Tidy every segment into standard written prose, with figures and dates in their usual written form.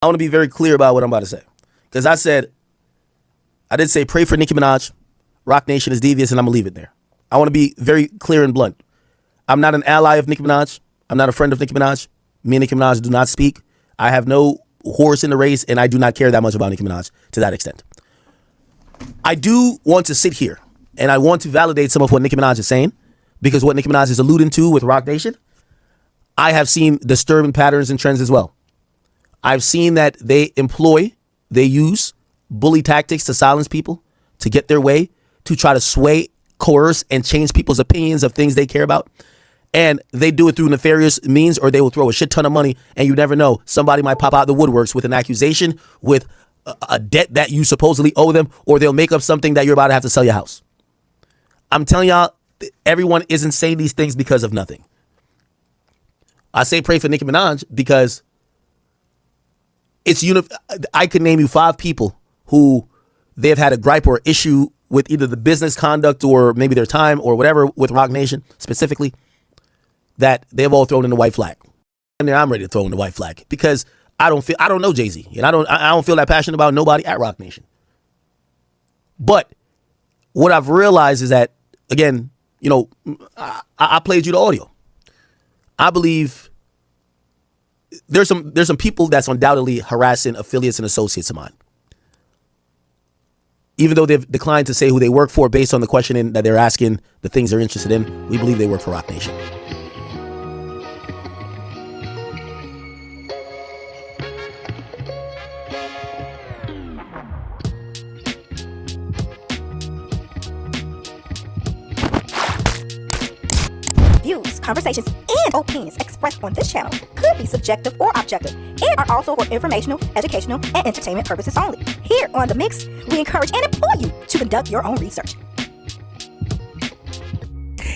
I want to be very clear about what I'm about to say. Because I did say pray for Nicki Minaj. Rocnation is devious, and I'm going to leave it there. I want to be very clear and blunt. I'm not an ally of Nicki Minaj. I'm not a friend of Nicki Minaj. Me and Nicki Minaj do not speak. I have no horse in the race, and I do not care that much about Nicki Minaj to that extent. I do want to sit here, and I want to validate some of what Nicki Minaj is saying, because what Nicki Minaj is alluding to with Rocnation, I have seen disturbing patterns and trends as well. I've seen that they use bully tactics to silence people, to get their way, to try to sway, coerce, and change people's opinions of things they care about. And they do it through nefarious means, or they will throw a shit ton of money, and you never know. Somebody might pop out the woodworks with an accusation, with a debt that you supposedly owe them, or they'll make up something that you're about to have to sell your house. I'm telling y'all, everyone isn't saying these things because of nothing. I say pray for Nicki Minaj because I could name you 5 people who they've had a gripe or issue with either the business conduct or maybe their time or whatever with Rocnation specifically, that they've all thrown in the white flag. And then I'm ready to throw in the white flag because I don't know Jay-Z, and I don't feel that passionate about nobody at Rocnation. But what I've realized is that, again, I played you the audio. I believe there's some people that's undoubtedly harassing affiliates and associates of mine. Even though they've declined to say who they work for based on the questioning that they're asking, the things they're interested in, we believe they work for Rocnation. Views, conversations, and opinions expressed on this channel could be subjective or objective and are also for informational, educational, and entertainment purposes only. Here on The Mix, we encourage and implore you to conduct your own research.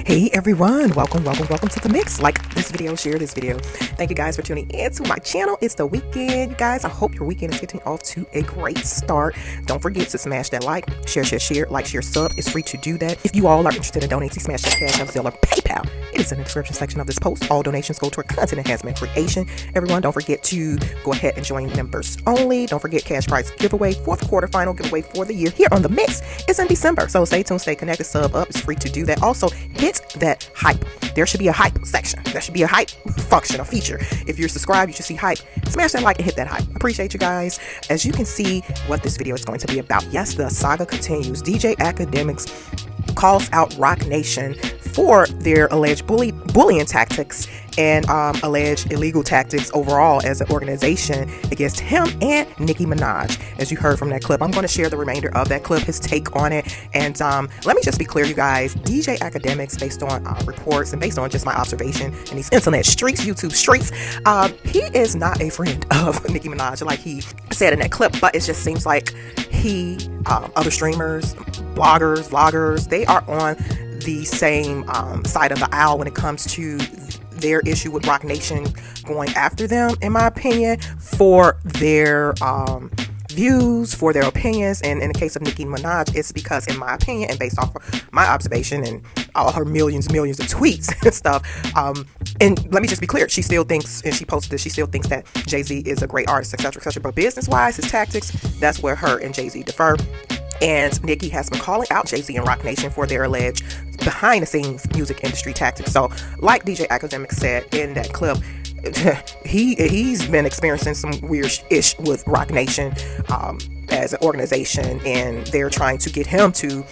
Hey everyone, welcome to The Mix. Like this video, share this video. Thank you guys for tuning in to my channel. It's the weekend, you guys. I hope your weekend is getting off to a great start. Don't forget to smash that like, share, like, share, sub. It's free to do that. If you all are interested in donating, smash that cash app, zelle, or PayPal. It is in the description section of this post. All donations go toward content enhancement creation. Everyone, don't forget to go ahead and join members only. Don't forget cash prize giveaway, 4th quarter final giveaway for the year here on The Mix. It's in December, so stay tuned, stay connected, sub up. It's free to do that. Also, hit that hype. There should be a hype section. There should be a hype function, a feature. If you're subscribed, you should see hype. Smash that like and hit that hype. Appreciate you guys. As you can see what this video is going to be about. Yes, the saga continues. DJ Akademiks calls out Rocnation for their alleged bullying tactics and alleged illegal tactics overall as an organization against him and Nicki Minaj. As you heard from that clip, I'm going to share the remainder of that clip, his take on it. And let me just be clear, you guys, DJ Akademiks, based on reports and based on just my observation in these internet streets, YouTube streets, he is not a friend of Nicki Minaj, like he said in that clip. But it just seems like he, other streamers, bloggers, vloggers, they are on the same side of the aisle when it comes to their issue with Rocnation going after them, in my opinion, for their views, for their opinions. And in the case of Nicki Minaj, it's because, in my opinion, and based off of my observation and all her millions of tweets and stuff, and let me just be clear, she still thinks, and she posted this, she still thinks that Jay-Z is a great artist, etc., but business-wise, his tactics, that's where her and Jay-Z differ. And Nicki has been calling out Jay-Z and Rocnation for their alleged behind-the-scenes music industry tactics. So, like DJ Akademiks said in that clip, he's been experiencing some weird-ish with Rocnation as an organization, and they're trying to get him to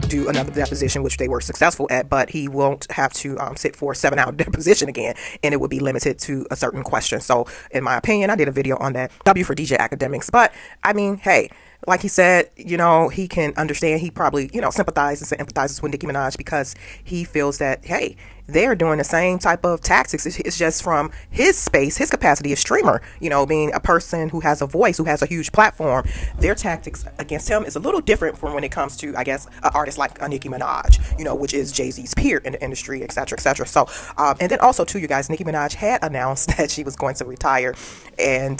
do another deposition, which they were successful at, but he won't have to sit for a 7-hour deposition again, and it would be limited to a certain question. So, in my opinion, I did a video on that. W for DJ Akademiks. But, I mean, hey, like he said, he can understand. He probably, sympathizes and empathizes with Nicki Minaj because he feels that, hey, they're doing the same type of tactics. It's just from his space, his capacity as streamer, being a person who has a voice, who has a huge platform. Their tactics against him is a little different from when it comes to, I guess, an artist like a Nicki Minaj, which is Jay-Z's peer in the industry, etc., etc. So, and then also, too, you guys, Nicki Minaj had announced that she was going to retire and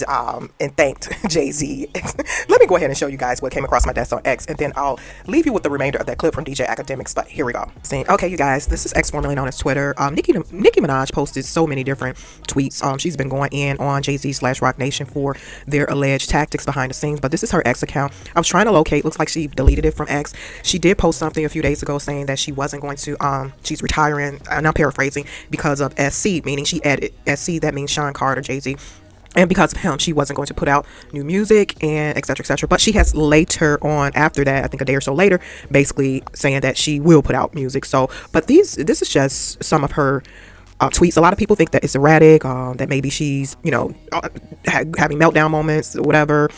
thanked Jay-Z. Let me go ahead and show you you guys what came across my desk on X, and then I'll leave you with the remainder of that clip from DJ Akademiks. But here we go. Okay, you guys, this is X, formerly known as Twitter. Nicki Minaj posted so many different tweets. She's been going in on Jay-Z / Rocnation for their alleged tactics behind the scenes, but this is her X account. I was trying to locate. Looks like she deleted it from X. She did post something a few days ago saying that she wasn't going to. She's retiring. And I'm paraphrasing, because of SC, meaning she added SC. That means Sean Carter, Jay-Z. And because of him, she wasn't going to put out new music and etc. etc. But she has later on, after that, I think a day or so later, basically saying that she will put out music. So, but this is just some of her tweets. A lot of people think that it's erratic, that maybe she's, having meltdown moments or whatever,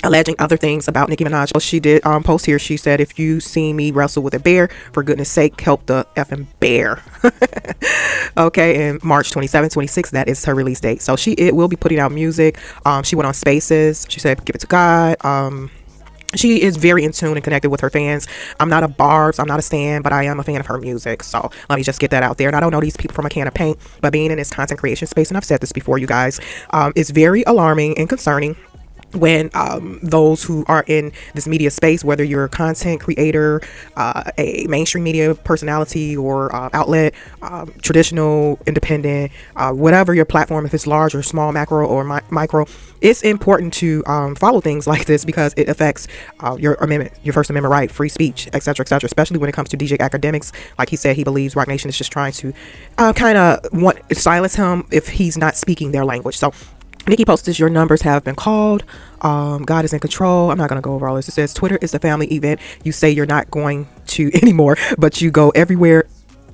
alleging other things about Nicki Minaj. She did post here. She said, "If you see me wrestle with a bear, for goodness sake, help the effing bear." Okay, and March 27, 26, that is her release date. So it will be putting out music. She went on Spaces. She said, "Give it to God." She is very in tune and connected with her fans. I'm not a Barbs, I'm not a stan, but I am a fan of her music. So let me just get that out there. And I don't know these people from a can of paint, but being in this content creation space, and I've said this before, you guys, it's very alarming and concerning when those who are in this media space, whether you're a content creator, a mainstream media personality or outlet, traditional, independent, whatever your platform, if it's large or small, macro or micro, it's important to follow things like this, because it affects your amendment, your First Amendment right, free speech, etc., etc., especially when it comes to DJ Akademiks. Like he said, he believes Rocnation is just trying to kind of silence him if he's not speaking their language. So Nicki posted, "Your numbers have been called. God is in control." I'm not going to go over all this. It says, "Twitter is the family event you say you're not going to anymore, but you go every year,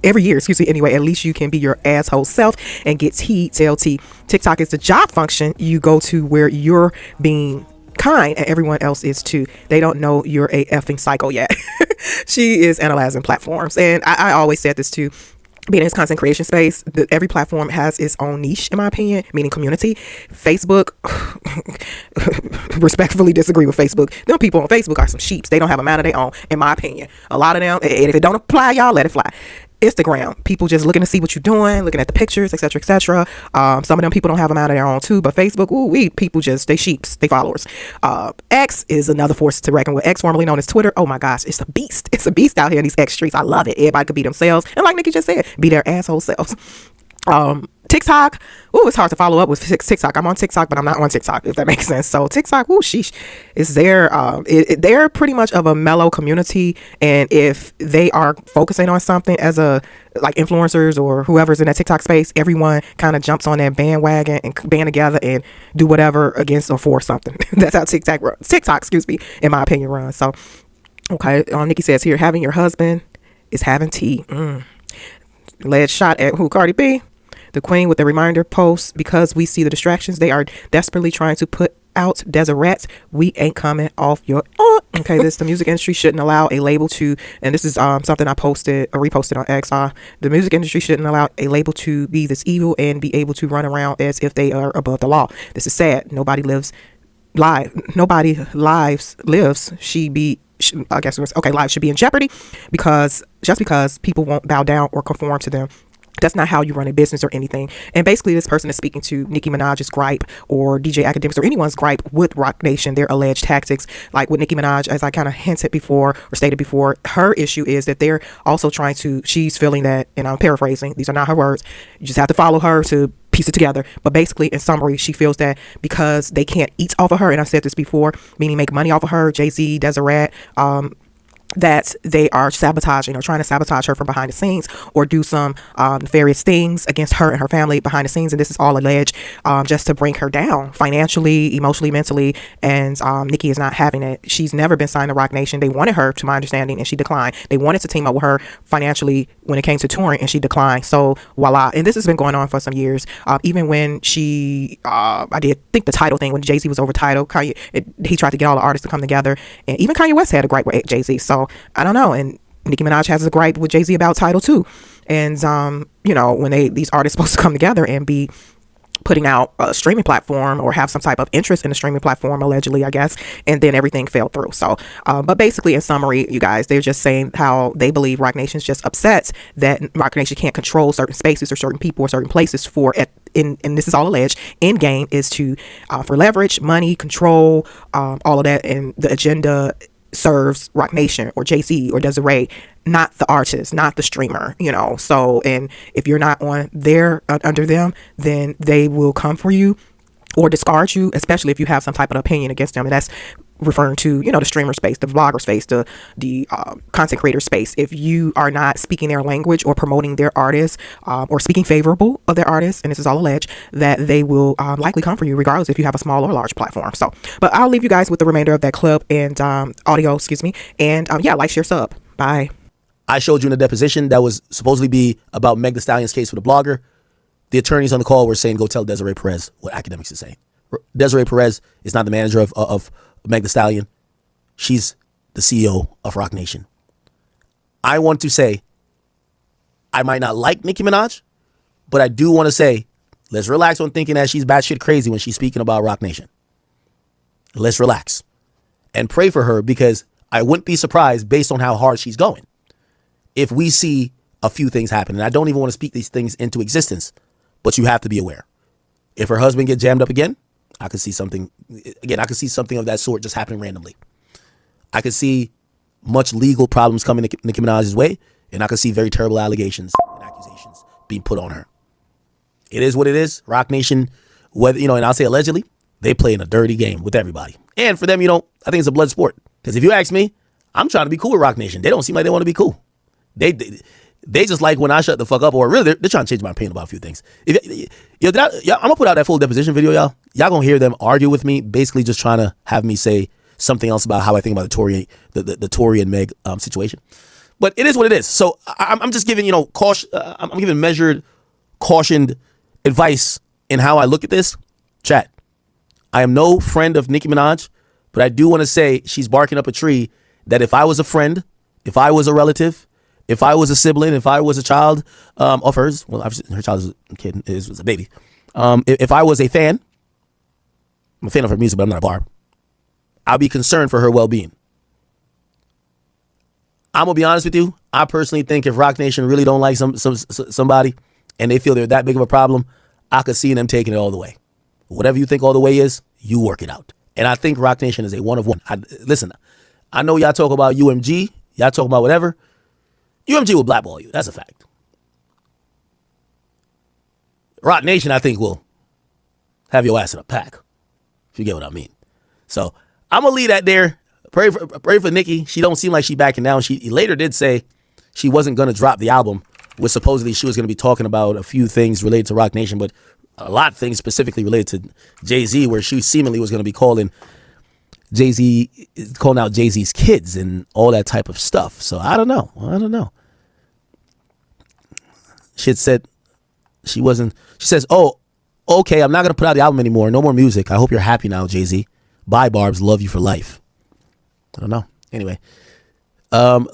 anyway. At least you can be your asshole self and get TLT. TikTok is the job function you go to where you're being kind and everyone else is too. They don't know you're a effing psycho yet." She is analyzing platforms. And I always said this too. Being in this content creation space, every platform has its own niche, in my opinion, meaning community. Facebook, respectfully disagree with Facebook. Them people on Facebook are some sheeps. They don't have a mind of their own, in my opinion. A lot of them, and if it don't apply, y'all let it fly. Instagram, people just looking to see what you're doing, looking at the pictures, etc., etc. Some of them people don't have them out of their own too, but Facebook, people just, they sheeps, they followers. X is another force to reckon with. X, formerly known as Twitter. Oh my gosh, it's a beast. It's a beast out here in these X streets. I love it. Everybody could be themselves, and like Nicki just said, be their asshole selves. TikTok, it's hard to follow up with TikTok. I'm on TikTok, but I'm not on TikTok, if that makes sense. So TikTok, sheesh, is there. They're pretty much of a mellow community, and if they are focusing on something as like influencers or whoever's in that TikTok space, everyone kind of jumps on that bandwagon and band together and do whatever against or for something. That's how TikTok, in my opinion, runs. So, okay, Nicki says here, "Having your husband is having tea." Alleged shot at who? Cardi B. The queen with the reminder post, "Because we see the distractions they are desperately trying to put out, Deseret, we ain't coming off your okay." The music industry shouldn't allow a label to, and this is something I posted or reposted on X. The music industry shouldn't allow a label to be this evil and be able to run around as if they are above the law. This is sad. Nobody lives. Lives she be I guess it was okay, lives should be in jeopardy because people won't bow down or conform to them. That's not how you run a business or anything." And basically this person is speaking to Nicki Minaj's gripe, or DJ Akademiks, or anyone's gripe with Rocnation, their alleged tactics. Like with Nicki Minaj, as I kind of hinted before or stated before, her issue is that they're also trying to, she's feeling that, and I'm paraphrasing, these are not her words, you just have to follow her to piece it together, but basically in summary, she feels that because they can't eat off of her, and I've said this before, meaning make money off of her, Jay-Z, Deseret, that they are sabotaging or trying to sabotage her from behind the scenes, or do some nefarious things against her and her family behind the scenes. And this is all alleged just to bring her down financially, emotionally, mentally. And Nicki is not having it. She's never been signed to Rocnation. They wanted her, to my understanding, and she declined. They wanted to team up with her financially when it came to touring, and she declined. So voila. And this has been going on for some years. Even when she, I did think the title thing, when Jay-Z was over Tidal, he tried to get all the artists to come together. And even Kanye West had a gripe with Jay-Z. So I don't know. And Nicki Minaj has a gripe with Jay-Z about Tidal too. And when these artists supposed to come together and be putting out a streaming platform or have some type of interest in a streaming platform, allegedly, I guess, and then everything fell through. So, but basically in summary, you guys, they're just saying how they believe Roc Nation's just upset that Roc Nation can't control certain spaces or certain people or certain places for and this is all alleged, end game is to for leverage, money, control, all of that, and the agenda serves Rocnation or JC or Desiree, not the artist, not the streamer, you know. So, and if you're not on there under them, then they will come for you or discard you, especially if you have some type of opinion against them. And that's referring to, you know, the streamer space, the vlogger space, the content creator space. If you are not speaking their language or promoting their artists or speaking favorable of their artists, and this is all alleged, that they will likely come for you regardless if you have a small or large platform. So, but I'll leave you guys with the remainder of that clip and audio, excuse me. And yeah, like, share, sub. Bye. I showed you in a deposition that was supposedly be about Meg Thee Stallion's case with the blogger. The attorneys on the call were saying, go tell Desiree Perez what Akademiks is saying. Desiree Perez is not the manager of Meg Thee Stallion. She's the CEO of Rocnation. I want to say, I might not like Nicki Minaj, but I do want to say, let's relax on thinking that she's batshit crazy when she's speaking about Rocnation. Let's relax and pray for her, because I wouldn't be surprised, based on how hard she's going, if we see a few things happen. And I don't even want to speak these things into existence, but you have to be aware. If her husband gets jammed up again, I could see something, I could see something of that sort just happening randomly. I could see much legal problems coming to Nicki Minaj's way, and I could see very terrible allegations and accusations being put on her. It is what it is. Rocnation, whether, you know, and I'll say allegedly, they play in a dirty game with everybody. And for them, you know, I think it's a blood sport. Because if you ask me, I'm trying to be cool with Rocnation. They don't seem like they want to be cool. They just like when I shut the fuck up, or really they're trying to change my opinion about a few things. I'm gonna put out that full deposition video, y'all. Y'all gonna hear them argue with me, basically just trying to have me say something else about how I think about the Tory and Meg situation. But it is what it is. So I'm just giving, you know, caution. I'm giving measured, cautioned advice in how I look at this. Chat. I am no friend of Nicki Minaj, but I do want to say she's barking up a tree that if I was a friend, if I was a relative, if I was a sibling, if I was a child of hers, well, her child is a kid, was a baby. If I was a fan, I'm a fan of her music, but I'm not a barb, I'll be concerned for her well-being. I'm gonna be honest with you. I personally think if Rocnation really don't like somebody and they feel they're that big of a problem, I could see them taking it all the way. Whatever you think all the way is, you work it out. And I think Rocnation is a one of one. Listen, I know y'all talk about UMG, y'all talk about whatever. UMG will blackball you. That's a fact. Rocnation, I think, will have your ass in a pack, if you get what I mean. So I'm gonna leave that there. Pray for Nicki. She don't seem like she backing down. She later did say she wasn't gonna drop the album, which supposedly she was gonna be talking about a few things related to Rocnation, but a lot of things specifically related to Jay-Z, where she seemingly was gonna be calling out Jay-Z's kids and all that type of stuff. So I don't know. She had said she says, oh, okay, I'm not going to put out the album anymore. No more music. I hope you're happy now, Jay-Z. Bye, Barbs. Love you for life. I don't know. Anyway, okay,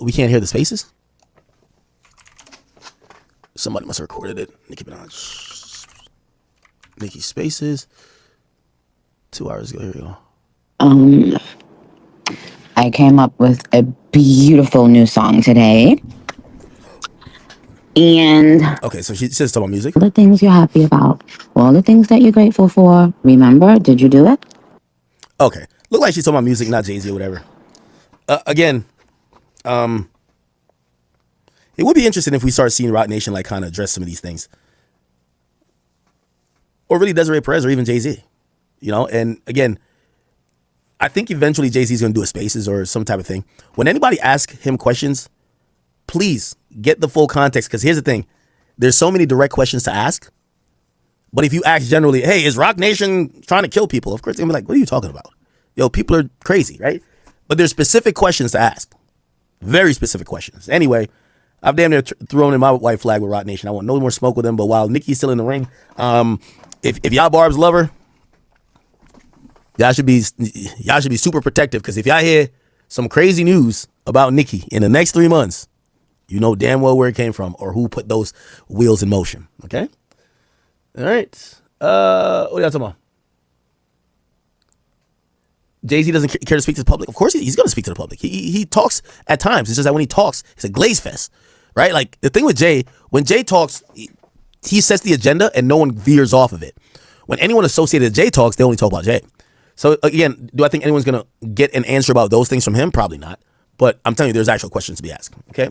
we can't hear the spaces? Somebody must have recorded it. Nicki Minaj. Nicki Spaces. 2 hours ago. Here we go. I came up with a beautiful new song today. And okay, so she says talking about music. The things you're happy about. All the things that you're grateful for. Remember, did you do it? Okay. Look like she's talking about music, not Jay-Z or whatever. Again, it would be interesting if we start seeing Rocnation like kind of address some of these things. Or really Desiree Perez or even Jay-Z. You know, and again, I think eventually Jay-Z's going to do a Spaces or some type of thing. When anybody asks him questions, please get the full context, because here's the thing. There's so many direct questions to ask. But if you ask generally, hey, is Rocnation trying to kill people? Of course, they're going to be like, what are you talking about? Yo, people are crazy, right? But there's specific questions to ask. Very specific questions. Anyway, I've damn near thrown in my white flag with Rocnation. I want no more smoke with them. But while Nicki's still in the ring, if y'all Barbs love her, y'all should be super protective, because if y'all hear some crazy news about Nicki in the next 3 months, you know damn well where it came from or who put those wheels in motion. Okay? All right. What are y'all talking about? Jay-Z doesn't care to speak to the public. Of course he's going to speak to the public. He talks at times. It's just that when he talks, it's a glaze fest, right? Like the thing with Jay, when Jay talks, he sets the agenda and no one veers off of it. When anyone associated with Jay talks, they only talk about Jay. So again, do I think anyone's gonna get an answer about those things from him? Probably not. But I'm telling you, there's actual questions to be asked. Okay.